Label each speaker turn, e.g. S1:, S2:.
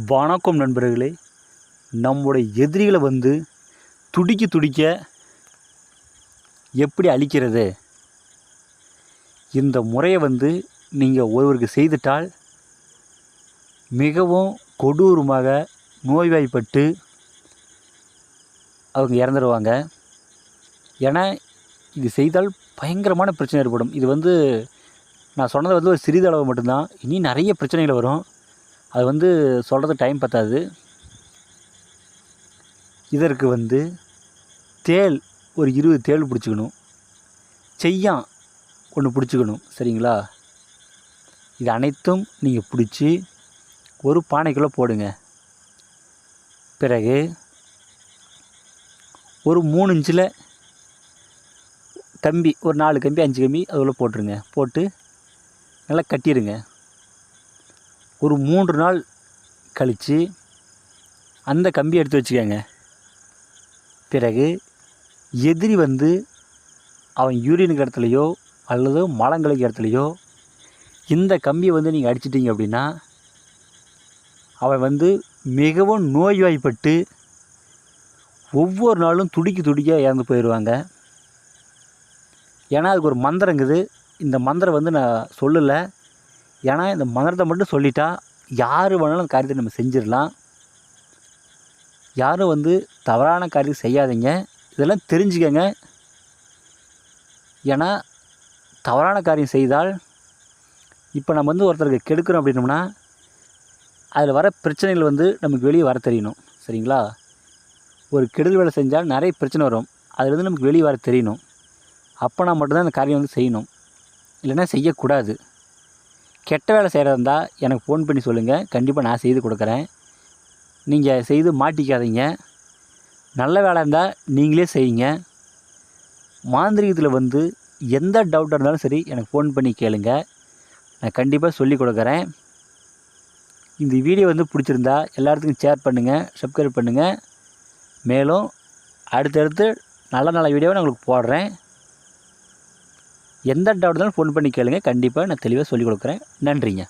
S1: வணக்கம் நண்பர்களே. நம்முடைய எதிரிகளை துடிக்க துடிக்க எப்படி அழிக்கிறது, இந்த முறையை நீங்கள் ஒருவருக்கு செய்துட்டால் மிகவும் கொடூரமாக நோய்வாய்ப்பட்டு அவங்க இறந்துடுவாங்க. ஏன்னா இது செய்தால் பயங்கரமான பிரச்சனை ஏற்படும். இது நான் சொன்னது ஒரு சிறிதளவு மட்டும்தான். இனி நிறைய பிரச்சனைகள் வரும். அது சொல்கிறது டைம் பத்தாது. இதற்கு தேள் ஒரு 20 தேள் பிடிச்சிக்கணும். செய்யான் ஒன்று பிடிச்சிக்கணும். சரிங்களா? இது அனைத்தும் நீங்கள் பிடிச்சி ஒரு பானைக்குள்ளே போடுங்க. பிறகு ஒரு 3 இன்ச்சில் கம்பி, ஒரு 4 கம்பி 5 கம்பி அதில் போட்டுருங்க. போட்டு நல்லா கட்டிடுங்க. ஒரு 3 நாள் கழித்து அந்த கம்பி எடுத்து வச்சுக்கோங்க. பிறகு எதிரி அவன் யூரினுக்கு இடத்துலையோ அல்லது மலங்களுக்கு இடத்துலையோ இந்த கம்பியை நீங்கள் அடிச்சிட்டிங்க அப்படின்னா அவன் மிகவும் நோய்வாய்ப்பட்டு ஒவ்வொரு நாளும் துடிக்க துடிக்க இறந்து போயிடுவாங்க. ஏன்னா அதுக்கு ஒரு மந்திரம் இருக்குது. இந்த மந்திரம் நான் சொல்லலை. ஏன்னா இந்த மந்திரத்தை மட்டும் சொல்லிட்டா யார் வேணாலும் அந்த காரியத்தை நம்ம செஞ்சிடலாம். யாரும் தவறான காரியம் செய்யாதீங்க. இதெல்லாம் தெரிஞ்சுக்கங்க. ஏன்னா தவறான காரியம் செய்தால் இப்போ நம்ம ஒருத்தருக்கு கெடுக்கிறோம் அப்படின்னோம்னா அதில் வர பிரச்சனைகள் நமக்கு வெளியே வர தெரியணும். சரிங்களா? ஒரு கெடுதல் வேலை செஞ்சால் நிறைய பிரச்சனை வரும். அதுலேருந்து நமக்கு வெளியே வர தெரியணும். அப்போனா மட்டும்தான் அந்த காரியம் செய்யணும். இல்லைன்னா செய்யக்கூடாது. கெட்ட வேலை செய்கிறதா இருந்தால் எனக்கு ஃபோன் பண்ணி சொல்லுங்கள். கண்டிப்பாக நான் செய்து கொடுக்குறேன். நீங்கள் செய்து மாட்டிக்காதீங்க. நல்ல வேலை இருந்தால் நீங்களே செய்யுங்க. மாந்திரீகத்தில் எந்த டவுட்டாக இருந்தாலும் சரி எனக்கு ஃபோன் பண்ணி கேளுங்க. நான் கண்டிப்பாக சொல்லி கொடுக்குறேன். இந்த வீடியோ பிடிச்சிருந்தா எல்லாத்துக்கும் ஷேர் பண்ணுங்கள், சப்ஸ்கிரைப் பண்ணுங்கள். மேலும் அடுத்தடுத்து நல்ல நல்ல வீடியோவை நான் உங்களுக்கு போடுறேன். எந்த டவுட் இருந்தாலும் ஃபோன் பண்ணி கேளுங்க. கண்டிப்பாக நான் தெளிவாக சொல்லிக் கொடுக்குறேன். நன்றிங்க.